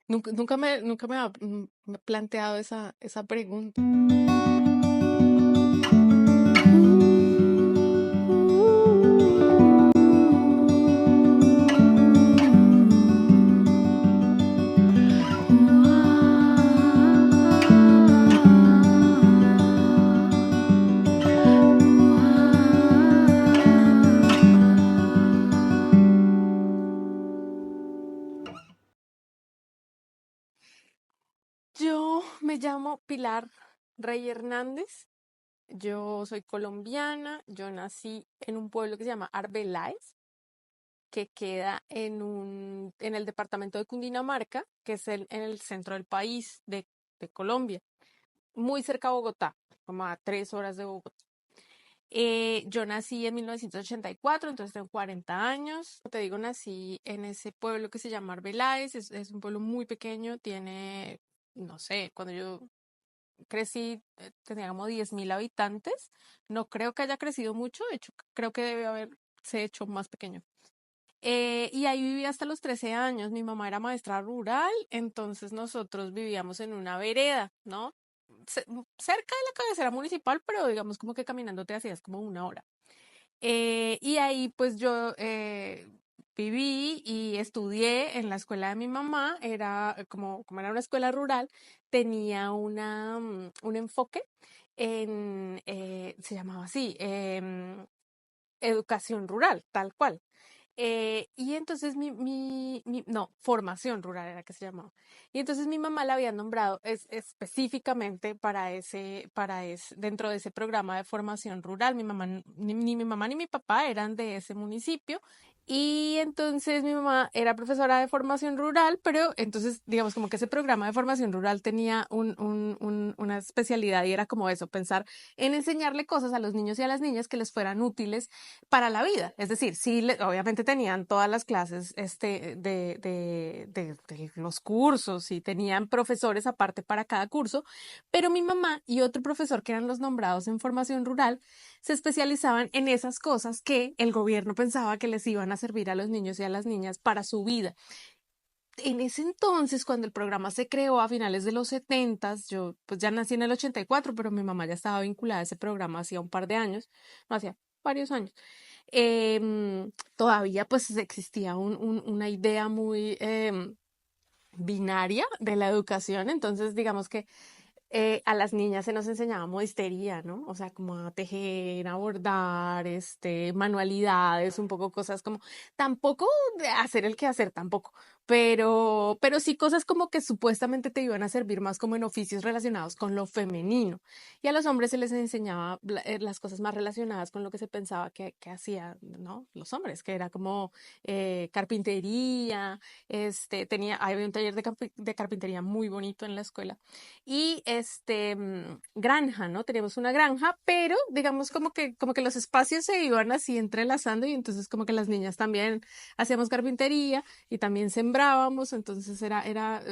me he planteado esa pregunta. Yo me llamo Pilar Rey Hernández. Yo soy colombiana. Yo nací en un pueblo que se llama Arbeláez, que queda en el departamento de Cundinamarca, que es en el centro del país de Colombia, muy cerca de Bogotá, como a 3 horas de Bogotá. Yo nací en 1984, entonces tengo 40 años. Te digo, nací en ese pueblo que se llama Arbeláez. Es un pueblo muy pequeño, tiene, no sé, cuando yo crecí, tenía como 10.000 habitantes. No creo que haya crecido mucho, de hecho, creo que debe haberse hecho más pequeño. Y ahí viví hasta los 13 años. Mi mamá era maestra rural, entonces nosotros vivíamos en una vereda, ¿no? Cerca de la cabecera municipal, pero digamos como que caminando te hacías como 1 hora. Y ahí pues yo viví y estudié en la escuela de mi mamá. Era como era una escuela rural, tenía un enfoque se llamaba así, educación rural, tal cual. Y entonces no, formación rural era que se llamaba. Y entonces mi mamá la había nombrado específicamente dentro de ese programa de formación rural. Mi mamá, ni mi mamá ni mi papá eran de ese municipio. Y entonces mi mamá era profesora de formación rural, pero entonces digamos como que ese programa de formación rural tenía una especialidad y era como eso, pensar en enseñarle cosas a los niños y a las niñas que les fueran útiles para la vida. Es decir, sí, obviamente tenían todas las clases de los cursos y tenían profesores aparte para cada curso, pero mi mamá y otro profesor que eran los nombrados en formación rural se especializaban en esas cosas que el gobierno pensaba que les iban a servir a los niños y a las niñas para su vida. En ese entonces, cuando el programa se creó a finales de los 70, yo pues ya nací en el 84, pero mi mamá ya estaba vinculada a ese programa hacía un par de años, no hacía varios años. Todavía pues existía una idea muy binaria de la educación, entonces digamos que a las niñas se nos enseñaba modistería, ¿no? O sea, como a tejer, a bordar, manualidades, un poco cosas como, tampoco de hacer el quehacer, tampoco, pero sí cosas como que supuestamente te iban a servir más como en oficios relacionados con lo femenino. Y a los hombres se les enseñaba las cosas más relacionadas con lo que se pensaba que hacían, ¿no? Los hombres, que era como carpintería, había un taller de carpintería muy bonito en la escuela y granja, ¿no? Teníamos una granja, pero digamos como que los espacios se iban así entrelazando y entonces como que las niñas también hacíamos carpintería y también sembrábamos, entonces era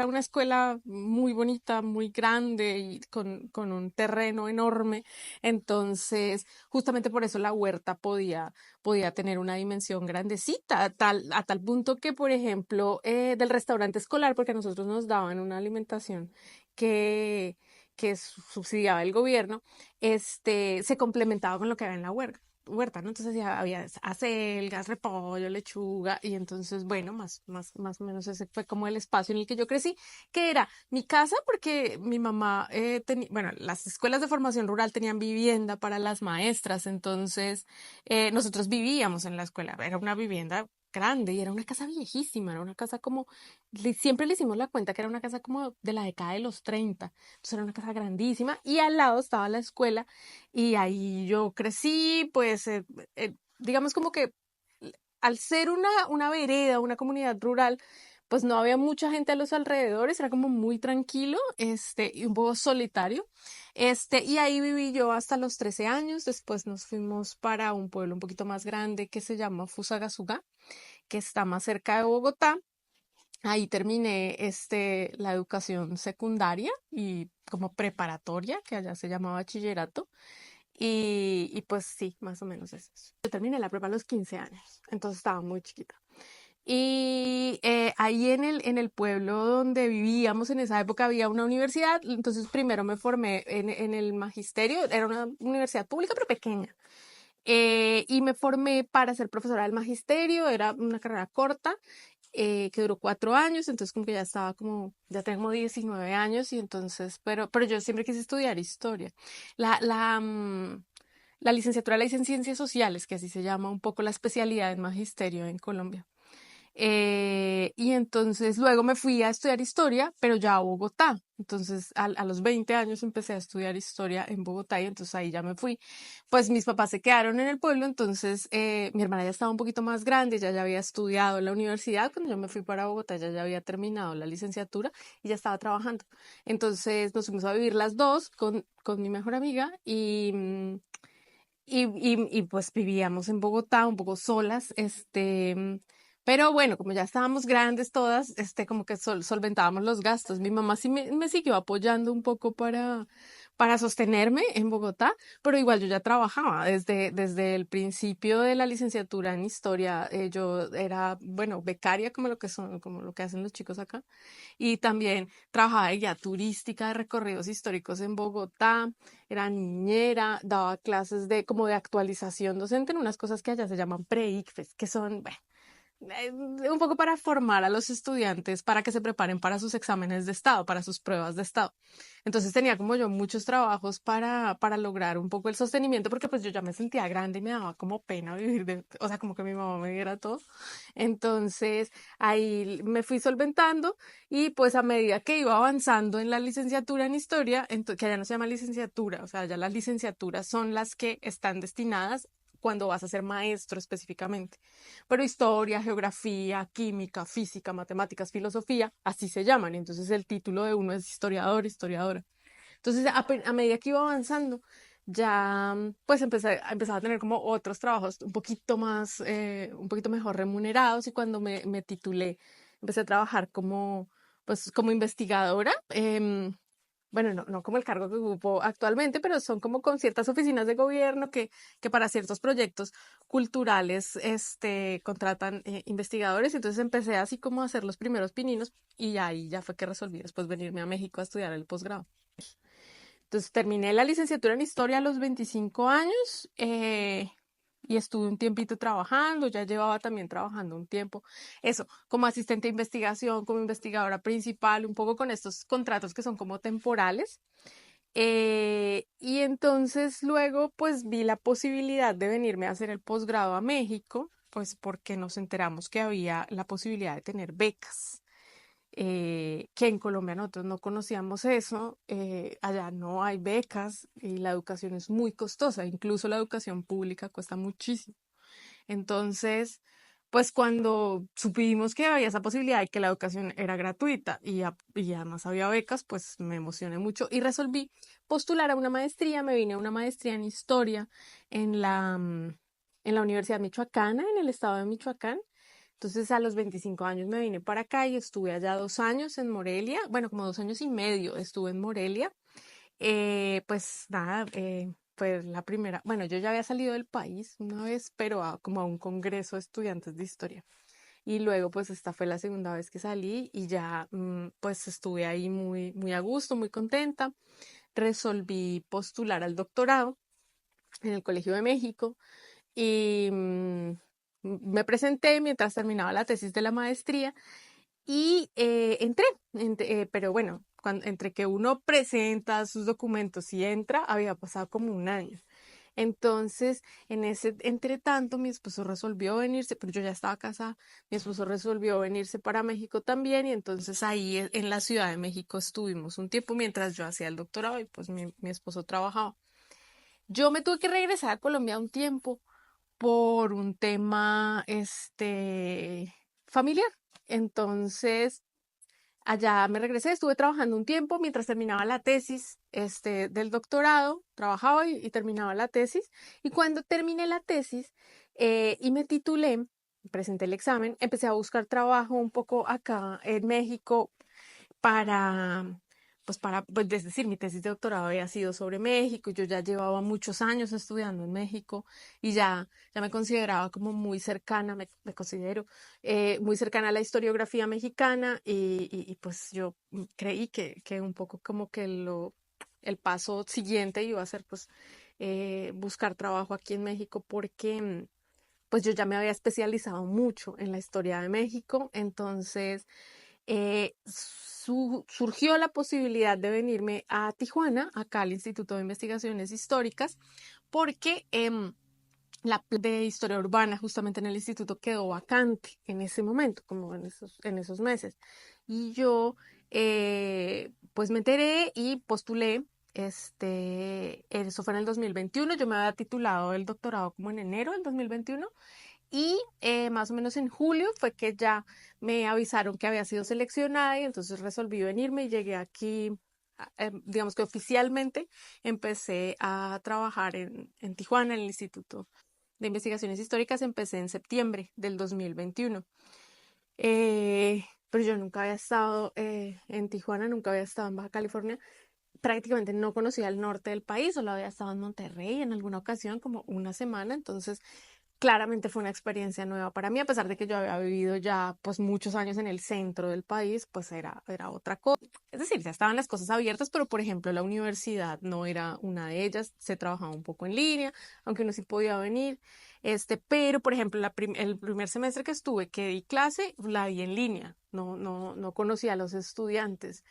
una escuela muy bonita, muy grande y con un terreno enorme, entonces justamente por eso la huerta podía tener una dimensión grandecita, a tal punto que, por ejemplo, del restaurante escolar, porque a nosotros nos daban una alimentación que, que subsidiaba el gobierno, se complementaba con lo que había en la huerta, ¿no? Entonces ya había acelgas, repollo, lechuga, y entonces, bueno, más o menos ese fue como el espacio en el que yo crecí, que era mi casa, porque mi mamá tenía, bueno, las escuelas de formación rural tenían vivienda para las maestras, entonces nosotros vivíamos en la escuela, era una vivienda grande y era una casa viejísima, era una casa como siempre le hicimos la cuenta que era una casa como de la década de los 30. Entonces era una casa grandísima y al lado estaba la escuela y ahí yo crecí, pues digamos como que al ser una vereda, una comunidad rural, pues no había mucha gente a los alrededores, era como muy tranquilo, y un poco solitario. Y ahí viví yo hasta los 13 años, después nos fuimos para un pueblo un poquito más grande que se llama Fusagasugá, que está más cerca de Bogotá. Ahí terminé la educación secundaria y como preparatoria, que allá se llamaba bachillerato. Y pues sí, más o menos es eso. Yo terminé la prepa a los 15 años, entonces estaba muy chiquita. Y ahí en el pueblo donde vivíamos en esa época había una universidad, entonces primero me formé en el magisterio, era una universidad pública pero pequeña. Y me formé para ser profesora del magisterio, era una carrera corta, que duró 4 años, entonces como que ya estaba como, ya tengo 19 años y entonces, pero yo siempre quise estudiar historia. La, la, mm, la licenciatura la hice en ciencias sociales, que así se llama un poco la especialidad en magisterio en Colombia. Y entonces luego me fui a estudiar historia, pero ya a Bogotá. Entonces a los 20 años empecé a estudiar historia en Bogotá y entonces ahí ya me fui. Pues mis papás se quedaron en el pueblo, entonces mi hermana ya estaba un poquito más grande, ella ya había estudiado en la universidad. Cuando yo me fui para Bogotá, ella ya había terminado la licenciatura y ya estaba trabajando. Entonces nos fuimos a vivir las dos con mi mejor amiga y pues vivíamos en Bogotá un poco solas, pero bueno, como ya estábamos grandes todas, como que solventábamos los gastos. Mi mamá sí me siguió apoyando un poco para sostenerme en Bogotá, pero igual yo ya trabajaba desde el principio de la licenciatura en historia. Yo era, bueno, becaria como lo que son, como lo que hacen los chicos acá. Y también trabajaba de guía turística de recorridos históricos en Bogotá, era niñera, daba clases de como de actualización docente en unas cosas que allá se llaman pre-ICFES, que son, bueno, un poco para formar a los estudiantes para que se preparen para sus exámenes de estado, para sus pruebas de estado. Entonces tenía como yo muchos trabajos para lograr un poco el sostenimiento, porque pues yo ya me sentía grande y me daba como pena vivir o sea, como que mi mamá me diera todo. Entonces ahí me fui solventando y pues a medida que iba avanzando en la licenciatura en historia, que allá no se llama licenciatura, o sea, ya las licenciaturas son las que están destinadas cuando vas a ser maestro específicamente. Pero historia, geografía, química, física, matemáticas, filosofía, así se llaman. Entonces el título de uno es historiador, historiadora. Entonces a medida que iba avanzando, ya pues empecé a tener como otros trabajos un poquito más, un poquito mejor remunerados y cuando me titulé, empecé a trabajar pues, como investigadora. Bueno, no como el cargo que ocupo actualmente, pero son como con ciertas oficinas de gobierno que para ciertos proyectos culturales contratan investigadores. Entonces empecé así como a hacer los primeros pininos y ahí ya fue que resolví después venirme a México a estudiar el posgrado. Entonces terminé la licenciatura en historia a los 25 años y estuve un tiempito trabajando, ya llevaba también trabajando un tiempo, eso, como asistente de investigación, como investigadora principal, un poco con estos contratos que son como temporales. Y entonces luego pues vi la posibilidad de venirme a hacer el posgrado a México, pues porque nos enteramos que había la posibilidad de tener becas, que en Colombia nosotros no conocíamos eso. Allá no hay becas y la educación es muy costosa, incluso la educación pública cuesta muchísimo. Entonces, pues cuando supimos que había esa posibilidad y que la educación era gratuita y además había becas, pues me emocioné mucho y resolví postular a una maestría. Me vine a una maestría en historia en en la Universidad Michoacana, en el estado de Michoacán. Entonces a los 25 años me vine para acá y estuve allá 2 años en Morelia, bueno, como 2 años y medio estuve en Morelia. Pues nada, fue la primera, bueno, yo ya había salido del país una vez, pero como a un congreso de estudiantes de historia. Y luego pues esta fue la segunda vez que salí y ya pues estuve ahí muy, muy a gusto, muy contenta. Resolví postular al doctorado en el Colegio de México y me presenté mientras terminaba la tesis de la maestría y pero bueno, entre que uno presenta sus documentos y entra, había pasado como un año. Entonces, en ese entretanto, mi esposo resolvió venirse, pero yo ya estaba casada, mi esposo resolvió venirse para México también, y entonces ahí en la Ciudad de México estuvimos un tiempo mientras yo hacía el doctorado y pues mi esposo trabajaba. Yo me tuve que regresar a Colombia un tiempo por un tema, familiar. Entonces, allá me regresé, estuve trabajando un tiempo mientras terminaba la tesis, del doctorado, trabajaba y terminaba la tesis. Y cuando terminé la tesis, y me titulé, presenté el examen, empecé a buscar trabajo un poco acá en México para, pues es decir, mi tesis de doctorado había sido sobre México, yo ya llevaba muchos años estudiando en México y ya me consideraba como muy cercana, me considero muy cercana a la historiografía mexicana y pues yo creí que un poco como que el paso siguiente iba a ser pues buscar trabajo aquí en México porque pues yo ya me había especializado mucho en la historia de México, entonces surgió la posibilidad de venirme a Tijuana, acá al Instituto de Investigaciones Históricas, porque la de historia urbana justamente en el instituto quedó vacante en ese momento, como en esos meses. Y yo pues me enteré y postulé. Eso fue en el 2021. Yo me había titulado el doctorado como en enero del 2021 y más o menos en julio fue que ya me avisaron que había sido seleccionada y entonces resolví venirme y llegué aquí, digamos que oficialmente empecé a trabajar en Tijuana, en el Instituto de Investigaciones Históricas, empecé en septiembre del 2021. Pero yo nunca había estado en Tijuana, nunca había estado en Baja California, prácticamente no conocía el norte del país, solo había estado en Monterrey en alguna ocasión, como una semana, entonces claramente fue una experiencia nueva para mí, a pesar de que yo había vivido ya pues muchos años en el centro del país, pues era otra cosa. Es decir, ya estaban las cosas abiertas, pero por ejemplo la universidad no era una de ellas, se trabajaba un poco en línea, aunque uno sí podía venir. Pero por ejemplo el primer semestre que estuve, que di clase, la di en línea, no conocía a los estudiantes.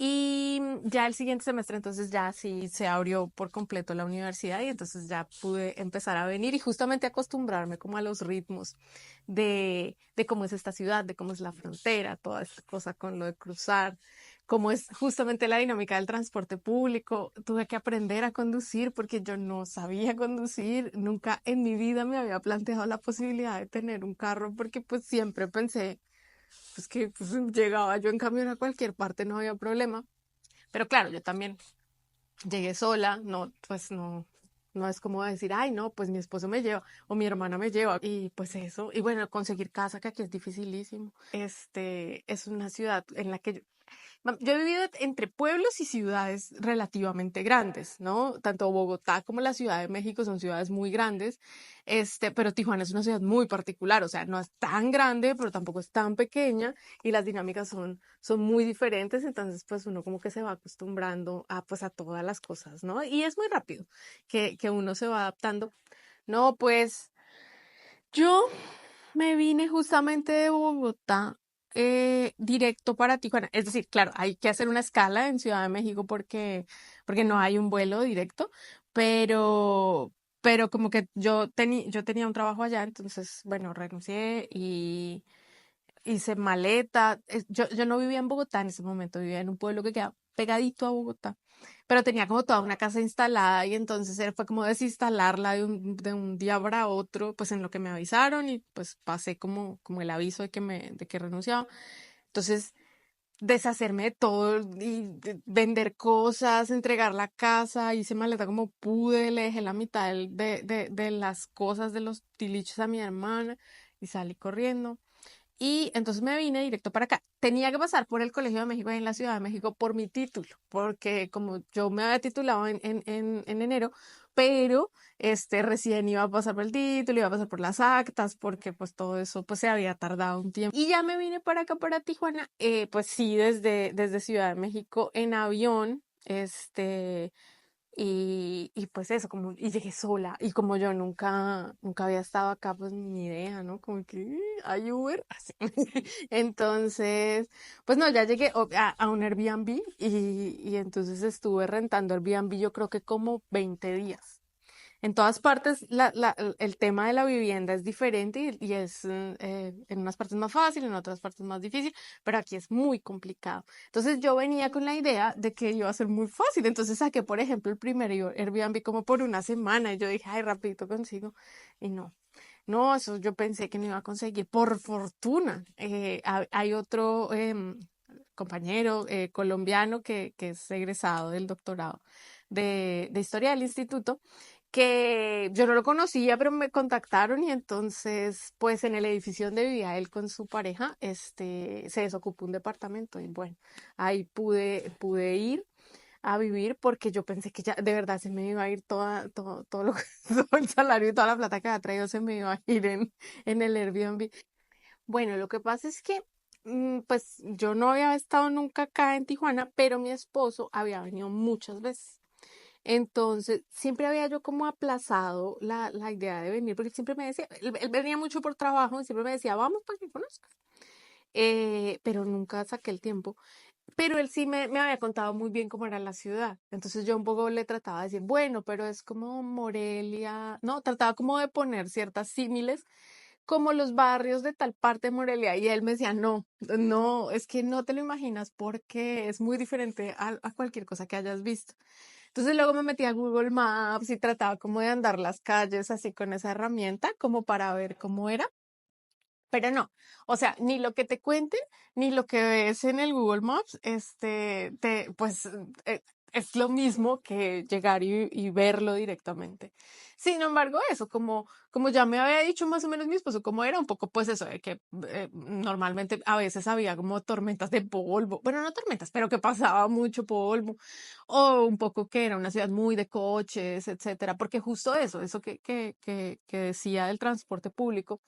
Y ya el siguiente semestre, entonces ya sí se abrió por completo la universidad y entonces ya pude empezar a venir y justamente acostumbrarme como a los ritmos de cómo es esta ciudad, de cómo es la frontera, toda esta cosa con lo de cruzar, cómo es justamente la dinámica del transporte público. Tuve que aprender a conducir porque yo no sabía conducir, nunca en mi vida me había planteado la posibilidad de tener un carro porque pues siempre pensé pues que pues, llegaba yo en camión a cualquier parte, no había problema. Pero claro, yo también llegué sola, no, pues no es como decir, ay, no, pues mi esposo me lleva o mi hermana me lleva y pues eso. Y bueno, conseguir casa, que aquí es dificilísimo. Es una ciudad en la que yo he vivido entre pueblos y ciudades relativamente grandes, ¿no? Tanto Bogotá como la Ciudad de México son ciudades muy grandes, pero Tijuana es una ciudad muy particular, o sea, no es tan grande, pero tampoco es tan pequeña y las dinámicas son muy diferentes, entonces pues uno como que se va acostumbrando a pues a todas las cosas, ¿no? Y es muy rápido que uno se va adaptando. No, pues yo me vine justamente de Bogotá directo para Tijuana. Es decir, claro, hay que hacer una escala en Ciudad de México porque no hay un vuelo directo, pero, pero como que yo tenía un trabajo allá, entonces, bueno, renuncié y hice maleta. Yo no vivía en Bogotá en ese momento, vivía en un pueblo que queda pegadito a Bogotá, pero tenía como toda una casa instalada y entonces fue como desinstalarla de un día para otro, pues en lo que me avisaron y pues pasé como el aviso de que renunciaba. Entonces, deshacerme de todo y vender cosas, entregar la casa, hice maleta como pude, le dejé la mitad de las cosas de los tiliches a mi hermana y salí corriendo. Y entonces me vine directo para acá. Tenía que pasar por el Colegio de México ahí en la Ciudad de México por mi título, porque como yo me había titulado en enero, pero recién iba a pasar por el título, iba a pasar por las actas, porque pues todo eso pues se había tardado un tiempo. Y ya me vine para acá, para Tijuana, pues sí, desde Ciudad de México en avión, y pues eso, y llegué sola, y como yo nunca había estado acá, pues ni idea, ¿no? Como que hay Uber, así. Entonces, pues no, ya llegué a un Airbnb y entonces estuve rentando Airbnb yo creo que como 20 días. En todas partes el tema de la vivienda es diferente y es en unas partes más fácil, en otras partes más difícil, pero aquí es muy complicado. Entonces yo venía con la idea de que iba a ser muy fácil. Entonces saqué, por ejemplo, el primer Airbnb como por una semana y yo dije, ay, rapidito consigo. Y no, eso yo pensé que no iba a conseguir. Por fortuna, hay otro compañero colombiano que es egresado del doctorado de historia del instituto que yo no lo conocía, pero me contactaron y entonces, pues en el edificio donde vivía él con su pareja, se desocupó un departamento y bueno, ahí pude ir a vivir porque yo pensé que ya de verdad se me iba a ir todo lo todo el salario y toda la plata que había traído se me iba a ir en el Airbnb. Bueno, lo que pasa es que, pues yo no había estado nunca acá en Tijuana, pero mi esposo había venido muchas veces. Entonces, siempre había yo como aplazado la idea de venir, porque él siempre me decía, él venía mucho por trabajo y siempre me decía, vamos para que conozcas. Pero nunca saqué el tiempo. Pero él sí me había contado muy bien cómo era la ciudad. Entonces yo un poco le trataba de decir, bueno, pero es como Morelia, ¿no? Trataba como de poner ciertas símiles como los barrios de tal parte de Morelia. Y él me decía, no, no, es que no te lo imaginas porque es muy diferente a cualquier cosa que hayas visto. Entonces luego me metí a Google Maps y trataba como de andar las calles así con esa herramienta como para ver cómo era. Pero no, o sea, ni lo que te cuenten, ni lo que ves en el Google Maps, pues es lo mismo que llegar y verlo directamente. Sin embargo, eso, como ya me había dicho más o menos mi esposo, cómo era un poco, pues eso, de que normalmente a veces había como tormentas de polvo, bueno, no tormentas, pero que pasaba mucho polvo, o un poco que era una ciudad muy de coches, etcétera, porque justo eso que decía del transporte público.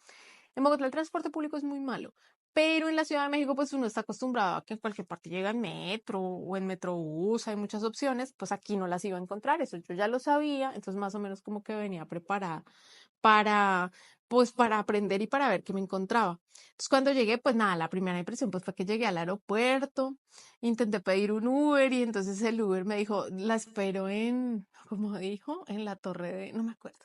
En Bogotá el transporte público es muy malo, pero en la Ciudad de México pues uno está acostumbrado a que en cualquier parte llega en metro o en metrobús, hay muchas opciones, pues aquí no las iba a encontrar, eso yo ya lo sabía, entonces más o menos como que venía preparada para, pues para aprender y para ver qué me encontraba. Entonces cuando llegué, pues nada, la primera impresión pues fue que llegué al aeropuerto, intenté pedir un Uber y entonces el Uber me dijo, la espero ¿cómo dijo? En la torre de, no me acuerdo.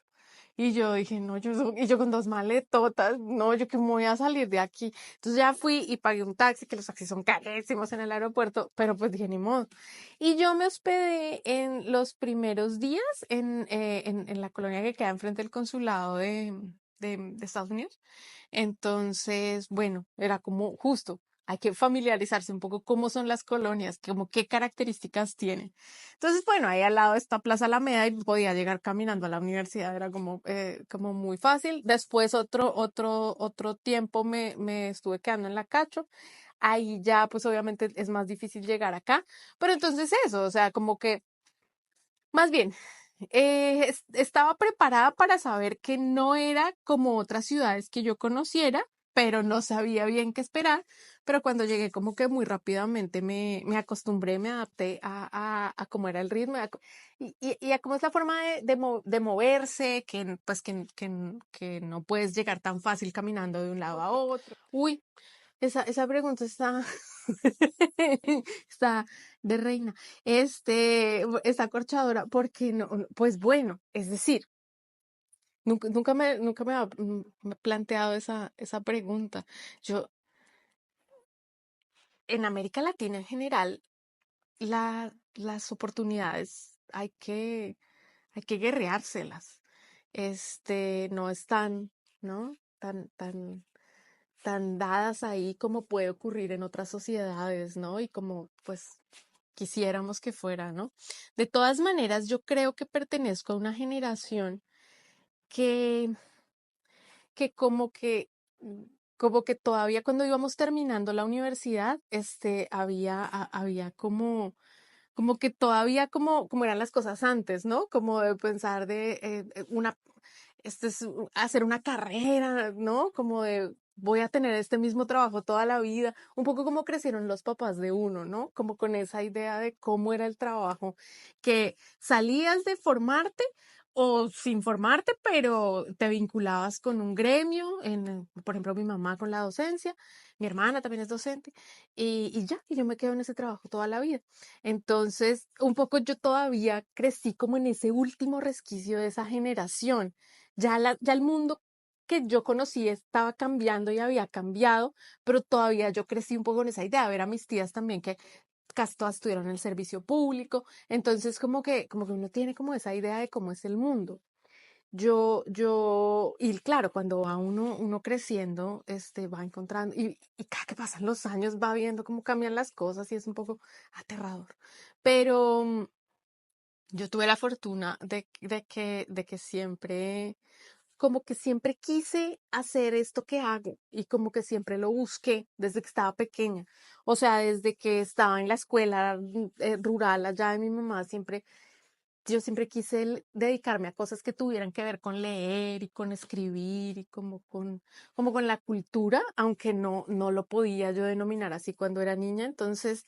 Y yo dije, no, y yo con dos maletotas, no, yo que me voy a salir de aquí. Entonces ya fui y pagué un taxi, que los taxis son carísimos en el aeropuerto, pero pues dije, ni modo. Y yo me hospedé en los primeros días en la colonia que queda enfrente del consulado de Estados Unidos. Entonces, bueno, era como justo. Hay que familiarizarse un poco cómo son las colonias, como qué características tienen. Entonces, bueno, ahí al lado está Plaza Alameda y podía llegar caminando a la universidad, era como muy fácil. Después otro tiempo me estuve quedando en la Cacho. Ahí ya, pues obviamente es más difícil llegar acá. Pero entonces eso, o sea, como que más bien, estaba preparada para saber que no era como otras ciudades que yo conociera, pero no sabía bien qué esperar. Pero cuando llegué, como que muy rápidamente me acostumbré, me adapté a cómo era el ritmo y a cómo es la forma de moverse, pues que no puedes llegar tan fácil caminando de un lado a otro. Uy, esa pregunta está, está de reina. Está corchadora porque pues bueno, es decir, nunca me he planteado esa pregunta. Yo, en América Latina en general, las oportunidades hay que guerreárselas. No están, ¿no? Tan dadas ahí como puede ocurrir en otras sociedades, ¿no? Y como pues quisiéramos que fuera, ¿no? De todas maneras, yo creo que pertenezco a una generación que, que como que, mm, como que todavía cuando íbamos terminando la universidad, había como que todavía como eran las cosas antes, ¿no? Como de pensar hacer una carrera, ¿no? Como de voy a tener este mismo trabajo toda la vida, un poco como crecieron los papás de uno, ¿no? Como con esa idea de cómo era el trabajo, que salías de formarte o sin formarte, pero te vinculabas con un gremio, por ejemplo, mi mamá con la docencia, mi hermana también es docente, y ya, y yo me quedo en ese trabajo toda la vida. Entonces, un poco yo todavía crecí como en ese último resquicio de esa generación. Ya el mundo que yo conocí estaba cambiando y había cambiado, pero todavía yo crecí un poco en esa idea, ver a mis tías también que casi todas estuvieron en el servicio público, entonces como que uno tiene como esa idea de cómo es el mundo. Y claro, cuando va uno creciendo, va encontrando, y cada que pasan los años va viendo cómo cambian las cosas y es un poco aterrador. Pero, Yo tuve la fortuna de que siempre, como que siempre quise hacer esto que hago y como que siempre lo busqué desde que estaba pequeña. O sea, desde que estaba en la escuela rural allá de mi mamá, yo siempre quise dedicarme a cosas que tuvieran que ver con leer y con escribir y como con la cultura, aunque no lo podía yo denominar así cuando era niña. Entonces,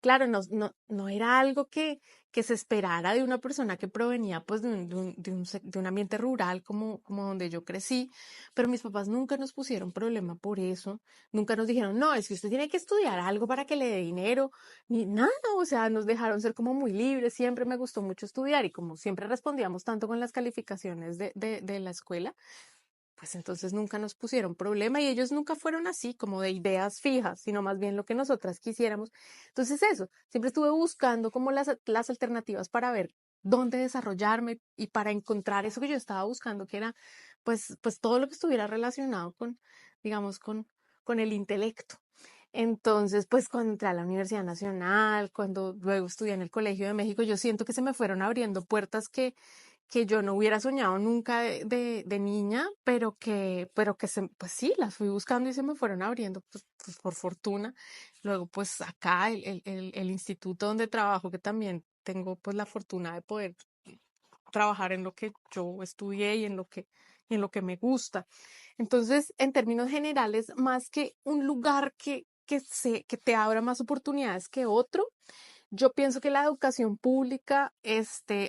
claro, no era algo que se esperara de una persona que provenía pues de un ambiente rural como donde yo crecí, pero mis papás nunca nos pusieron problema por eso, nunca nos dijeron, no, es que usted tiene que estudiar algo para que le dé dinero, ni nada, o sea, nos dejaron ser como muy libres, siempre me gustó mucho estudiar y como siempre respondíamos tanto con las calificaciones de la escuela, pues entonces nunca nos pusieron problema y ellos nunca fueron así como de ideas fijas, sino más bien lo que nosotras quisiéramos. Entonces eso, siempre estuve buscando como las alternativas para ver dónde desarrollarme y para encontrar eso que yo estaba buscando, que era pues todo lo que estuviera relacionado digamos, con el intelecto. Entonces, pues cuando entré a la Universidad Nacional, cuando luego estudié en el Colegio de México, yo siento que se me fueron abriendo puertas que yo no hubiera soñado nunca de niña, pues sí, las fui buscando y se me fueron abriendo, pues por fortuna. Luego, pues acá, el instituto donde trabajo, que también tengo pues la fortuna de poder trabajar en lo que yo estudié y en lo que me gusta. Entonces, en términos generales, más que un lugar que te abra más oportunidades que otro, yo pienso que la educación pública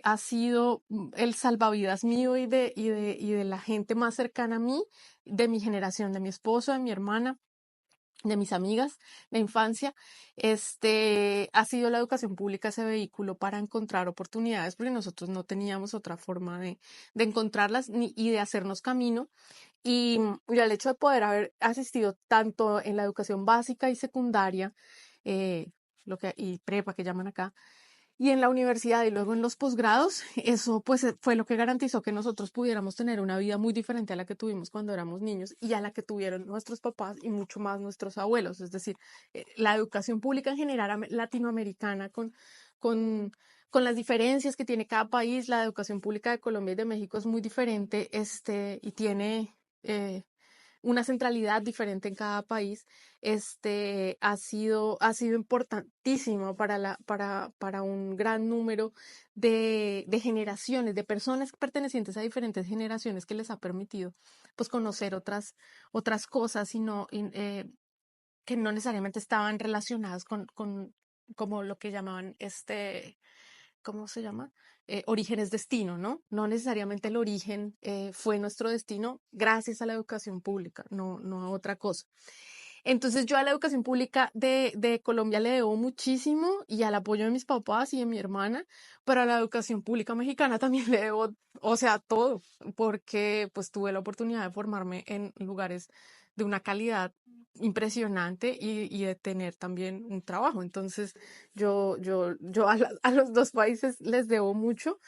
ha sido el salvavidas mío y de la gente más cercana a mí, de mi generación, de mi esposo, de mi hermana, de mis amigas de infancia. Ha sido la educación pública ese vehículo para encontrar oportunidades, porque nosotros no teníamos otra forma de encontrarlas y de hacernos camino. Y el hecho de poder haber asistido tanto en la educación básica y secundaria, eh, y prepa que llaman acá, y en la universidad y luego en los posgrados, eso pues fue lo que garantizó que nosotros pudiéramos tener una vida muy diferente a la que tuvimos cuando éramos niños y a la que tuvieron nuestros papás y mucho más nuestros abuelos. Es decir, la educación pública en general latinoamericana con, con las diferencias que tiene cada país, la educación pública de Colombia y de México es muy diferente, y tiene una centralidad diferente en cada país, ha sido importantísimo para un gran número de generaciones, de personas pertenecientes a diferentes generaciones que les ha permitido pues conocer otras cosas que no necesariamente estaban relacionadas con como lo que llamaban ¿cómo se llama? Orígenes destino, ¿no? No necesariamente el origen fue nuestro destino gracias a la educación pública, no a otra cosa. Entonces yo a la educación pública de Colombia le debo muchísimo y al apoyo de mis papás y de mi hermana, pero a la educación pública mexicana también le debo, o sea, todo, porque pues tuve la oportunidad de formarme en lugares de una calidad impresionante y de tener también un trabajo. Entonces, yo a los dos países les debo mucho,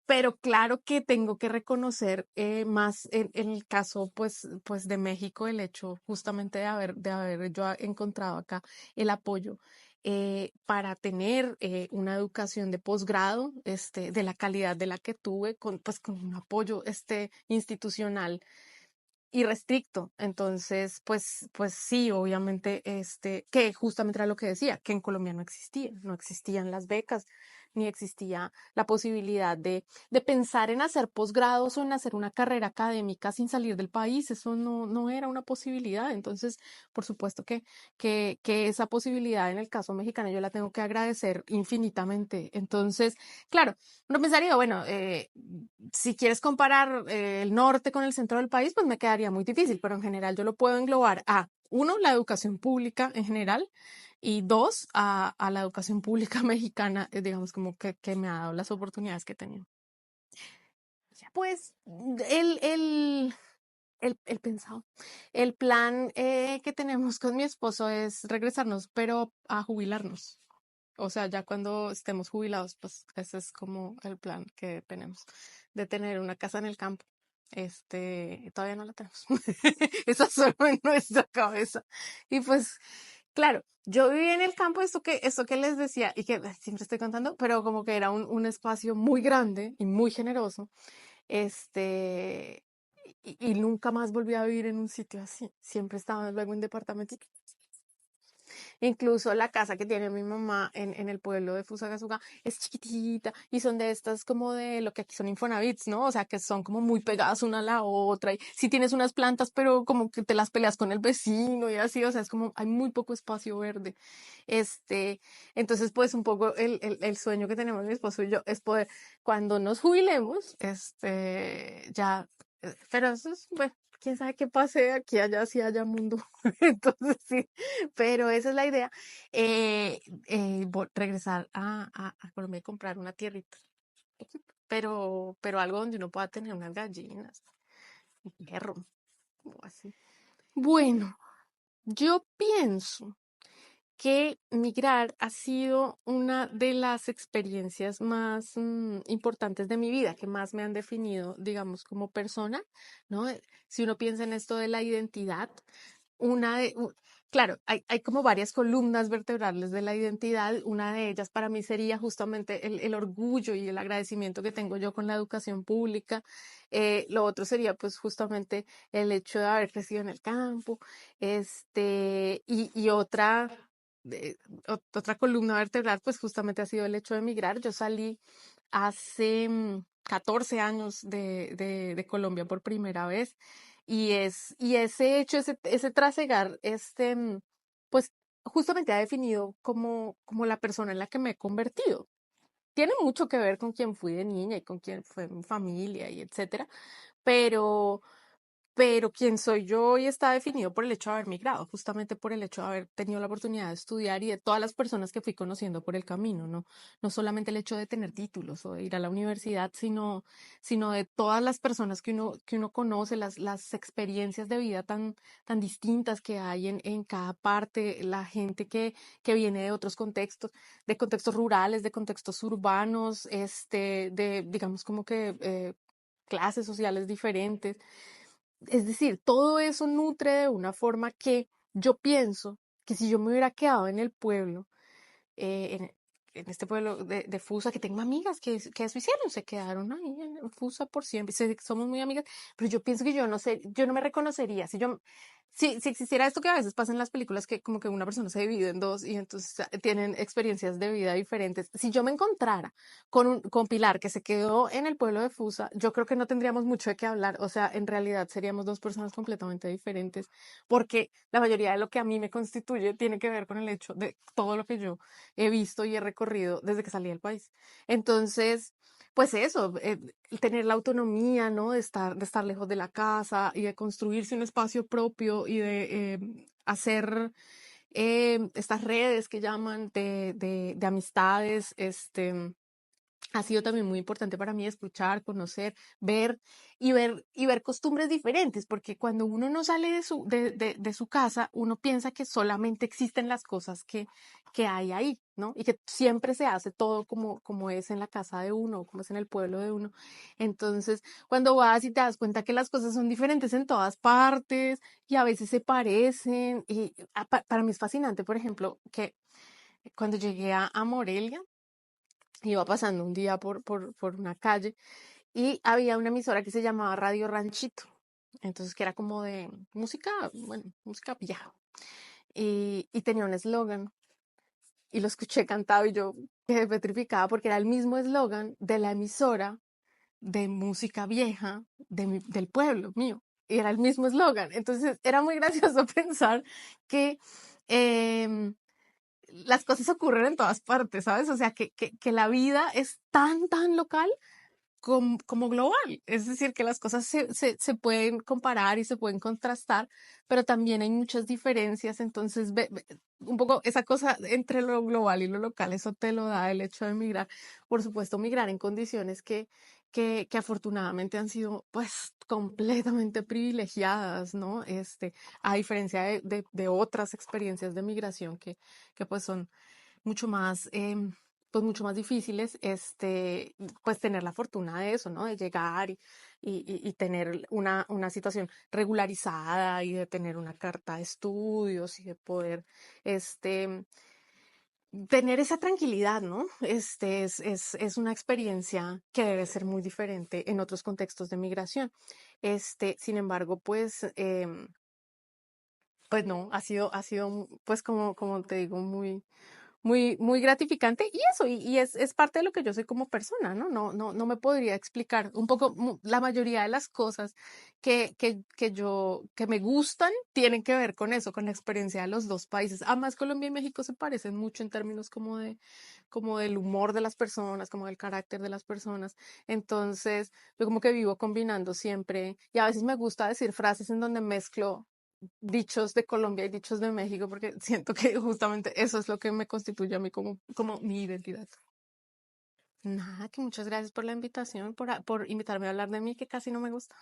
pero claro que tengo que reconocer más en el caso pues de México, el hecho justamente de haber yo encontrado acá el apoyo para tener una educación de posgrado de la calidad de la que tuve, con un apoyo institucional irrestricto. Entonces, pues sí, obviamente, que justamente era lo que decía, que en Colombia no existían las becas, ni existía la posibilidad de pensar en hacer posgrados o en hacer una carrera académica sin salir del país. Eso no era una posibilidad. Entonces, por supuesto que esa posibilidad en el caso mexicano yo la tengo que agradecer infinitamente. Entonces, claro, uno pensaría, bueno, si quieres comparar el norte con el centro del país, pues me quedaría muy difícil, pero en general yo lo puedo englobar a, uno, la educación pública en general, y dos, a la educación pública mexicana, digamos, como que me ha dado las oportunidades que he tenido. Pues el pensado, el plan que tenemos con mi esposo es regresarnos, pero a jubilarnos. O sea, ya cuando estemos jubilados, pues ese es como el plan que tenemos, de tener una casa en el campo. Todavía no la tenemos. Está solo en nuestra cabeza. Y pues Claro, yo viví en el campo, esto que les decía y que siempre estoy contando, pero como que era un espacio muy grande y muy generoso, este, y nunca más volví a vivir en un sitio así. Siempre estaba luego en departamentos. Incluso la casa que tiene mi mamá en el pueblo de Fusagasugá es chiquitita y son de estas como de lo que aquí son Infonavits, ¿no? O sea, que son como muy pegadas una a la otra y si tienes unas plantas, pero como que te las peleas con el vecino y así, o sea, es como hay muy poco espacio verde. Este, entonces, pues un poco el sueño que tenemos mi esposo y yo es poder, cuando nos jubilemos, ya, pero eso es, bueno, quién sabe qué pase aquí, allá, si haya mundo. Entonces, sí, pero esa es la idea. Regresar a Colombia y comprar una tierrita, pero algo donde uno pueda tener unas gallinas, un perro, o así. Bueno, yo pienso que migrar ha sido una de las experiencias más importantes de mi vida, que más me han definido, digamos, como persona, ¿no? Si uno piensa en esto de la identidad, una de, u- claro, hay como varias columnas vertebrales de la identidad. Una de ellas para mí sería justamente el orgullo y el agradecimiento que tengo yo con la educación pública. Lo otro sería pues justamente el hecho de haber crecido en el campo. Y de- otra columna vertebral pues justamente ha sido el hecho de emigrar. Yo salí hace 14 años de Colombia por primera vez y ese hecho, ese trasegar, pues justamente ha definido como la persona en la que me he convertido. Tiene mucho que ver con quién fui de niña y con quién fue mi familia y etcétera, pero, pero quién soy yo hoy está definido por el hecho de haber migrado, justamente por el hecho de haber tenido la oportunidad de estudiar y de todas las personas que fui conociendo por el camino, ¿no? No solamente el hecho de tener títulos o de ir a la universidad, sino de todas las personas que uno conoce, las experiencias de vida tan distintas que hay en cada parte, la gente que viene de otros contextos, de contextos rurales, de contextos urbanos, digamos como que clases sociales diferentes. Es decir, todo eso nutre de una forma que yo pienso que si yo me hubiera quedado en el pueblo, eh, en, en este pueblo de Fusa, que tengo amigas que eso hicieron, se quedaron ahí en Fusa por siempre, somos muy amigas, pero yo pienso que yo no sé, yo no me reconocería, si existiera esto que a veces pasa en las películas, que como que una persona se divide en dos y entonces tienen experiencias de vida diferentes, si yo me encontrara con Pilar, que se quedó en el pueblo de Fusa, yo creo que no tendríamos mucho de qué hablar, o sea, en realidad seríamos dos personas completamente diferentes, porque la mayoría de lo que a mí me constituye tiene que ver con el hecho de todo lo que yo he visto y he recorrido desde que salí del país. Entonces, pues eso, tener la autonomía, ¿no? De estar lejos de la casa y de construirse un espacio propio y de hacer estas redes que llaman de amistades, ha sido también muy importante para mí escuchar, conocer, ver y ver costumbres diferentes, porque cuando uno no sale de su casa, uno piensa que solamente existen las cosas que hay ahí, ¿no? Y que siempre se hace todo como es en la casa de uno, como es en el pueblo de uno. Entonces, cuando vas y te das cuenta que las cosas son diferentes en todas partes y a veces se parecen, y para mí es fascinante, por ejemplo, que cuando llegué a Morelia, iba pasando un día por una calle y había una emisora que se llamaba Radio Ranchito. Entonces, que era como de música, bueno, música vieja. Y tenía un eslogan y lo escuché cantado y yo quedé petrificada porque era el mismo eslogan de la emisora de música vieja del pueblo mío. Y era el mismo eslogan. Entonces, era muy gracioso pensar que em, las cosas ocurren en todas partes, ¿sabes? O sea, que la vida es tan local como global. Es decir, que las cosas se pueden comparar y se pueden contrastar, pero también hay muchas diferencias. Entonces, un poco esa cosa entre lo global y lo local, eso te lo da el hecho de migrar. Por supuesto, migrar en condiciones que afortunadamente han sido pues completamente privilegiadas, ¿no? A diferencia de otras experiencias de migración que pues son mucho más pues mucho más difíciles, pues tener la fortuna de eso, ¿no? De llegar y tener una situación regularizada y de tener una carta de estudios y de poder, este, tener esa tranquilidad, ¿no? Es una experiencia que debe ser muy diferente en otros contextos de migración. Sin embargo, pues no, ha sido, pues como te digo, muy gratificante y eso, y es parte de lo que yo soy como persona, ¿no? No me podría explicar un poco, la mayoría de las cosas que me gustan tienen que ver con eso, con la experiencia de los dos países. Además, Colombia y México se parecen mucho en términos como del humor de las personas, como del carácter de las personas. Entonces, yo como que vivo combinando siempre, y a veces me gusta decir frases en donde mezclo dichos de Colombia y dichos de México, porque siento que justamente eso es lo que me constituye a mí como mi identidad. Nada, que muchas gracias por la invitación, por invitarme a hablar de mí, que casi no me gusta.